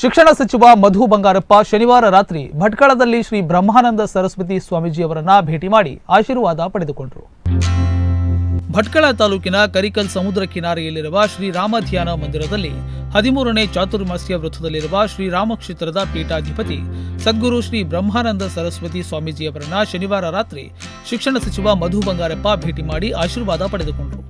ಶಿಕ್ಷಣ ಸಚಿವ ಮಧು ಬಂಗಾರಪ್ಪ ಶನಿವಾರ ರಾತ್ರಿ ಭಟ್ಕಳದಲ್ಲಿ ಶ್ರೀ ಬ್ರಹ್ಮಾನಂದ ಸರಸ್ವತಿ ಸ್ವಾಮೀಜಿಯವರನ್ನ ಭೇಟಿ ಮಾಡಿ ಆಶೀರ್ವಾದ ಪಡೆದುಕೊಂಡರು. ಭಟ್ಕಳ ತಾಲೂಕಿನ ಕರಿಕಲ್ ಸಮುದ್ರ ಕಿನಾರೆಯಲ್ಲಿರುವ ಶ್ರೀರಾಮ ಧ್ಯಾನ ಮಂದಿರದಲ್ಲಿ 13ನೇ ಚಾತುರ್ಮಾಸ್ಯ ವೃತ್ತದಲ್ಲಿರುವ ಶ್ರೀರಾಮ ಕ್ಷೇತ್ರದ ಪೀಠಾಧಿಪತಿ ಸದ್ಗುರು ಶ್ರೀ ಬ್ರಹ್ಮಾನಂದ ಸರಸ್ವತಿ ಸ್ವಾಮೀಜಿಯವರನ್ನ ಶನಿವಾರ ರಾತ್ರಿ ಶಿಕ್ಷಣ ಸಚಿವ ಮಧು ಬಂಗಾರಪ್ಪ ಭೇಟಿ ಮಾಡಿ ಆಶೀರ್ವಾದ ಪಡೆದುಕೊಂಡರು.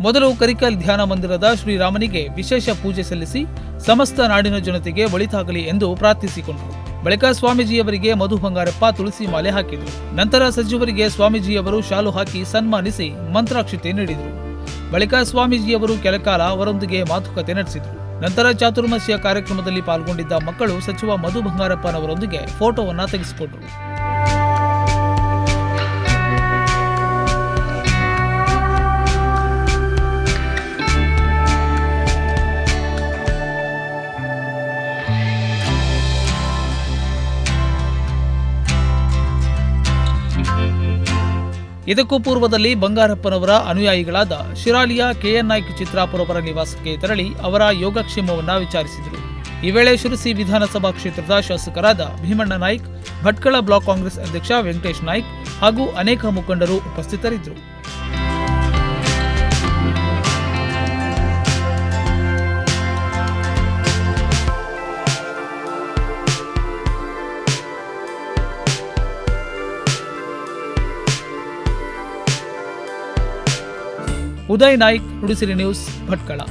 ಮೊದಲು ಕರಿಕಲ್ ಧ್ಯಾನ ಮಂದಿರದ ಶ್ರೀರಾಮನಿಗೆ ವಿಶೇಷ ಪೂಜೆ ಸಲ್ಲಿಸಿ ಸಮಸ್ತ ನಾಡಿನ ಜನತೆಗೆ ಒಳಿತಾಗಲಿ ಎಂದು ಪ್ರಾರ್ಥಿಸಿಕೊಂಡರು. ಬಳಿಕ ಸ್ವಾಮೀಜಿಯವರಿಗೆ ಮಧು ಬಂಗಾರಪ್ಪ ತುಳಸಿ ಮಾಲೆ ಹಾಕಿದರು. ನಂತರ ಸಚಿವರಿಗೆ ಸ್ವಾಮೀಜಿಯವರು ಶಾಲು ಹಾಕಿ ಸನ್ಮಾನಿಸಿ ಮಂತ್ರಾಕ್ಷತೆ ನೀಡಿದರು. ಬಳಿಕ ಸ್ವಾಮೀಜಿಯವರು ಕೆಲಕಾಲ ಅವರೊಂದಿಗೆ ಮಾತುಕತೆ ನಡೆಸಿದರು. ನಂತರ ಚಾತುರ್ಮಾಸ್ಯ ಕಾರ್ಯಕ್ರಮದಲ್ಲಿ ಪಾಲ್ಗೊಂಡಿದ್ದ ಮಕ್ಕಳು ಸಚಿವ ಮಧು ಬಂಗಾರಪ್ಪನವರೊಂದಿಗೆ ಫೋಟೋವನ್ನ ತೆಗೆಸಿಕೊಂಡರು. ಇದಕ್ಕೂ ಪೂರ್ವದಲ್ಲಿ ಬಂಗಾರಪ್ಪನವರ ಅನುಯಾಯಿಗಳಾದ ಶಿರಾಲಿಯ ಕೆಎನ್ ನಾಯ್ಕ್ ಚಿತ್ರಾಪುರವರ ನಿವಾಸಕ್ಕೆ ತೆರಳಿ ಅವರ ಯೋಗಕ್ಷೇಮವನ್ನ ವಿಚಾರಿಸಿದರು. ಈ ವೇಳೆ ಶಿರಸಿ ವಿಧಾನಸಭಾ ಕ್ಷೇತ್ರದ ಶಾಸಕರಾದ ಭೀಮಣ್ಣ ನಾಯ್ಕ್, ಭಟ್ಕಳ ಬ್ಲಾಕ್ ಕಾಂಗ್ರೆಸ್ ಅಧ್ಯಕ್ಷ ವೆಂಕಟೇಶ್ ನಾಯ್ಕ್ ಹಾಗೂ ಅನೇಕ ಮುಖಂಡರು ಉಪಸ್ಥಿತರಿದ್ದರು. ಉದಯ್ ನಾಯ್ಕ್, ನುಡಿಸಿರಿ ನ್ಯೂಸ್, ಭಟ್ಕಳ.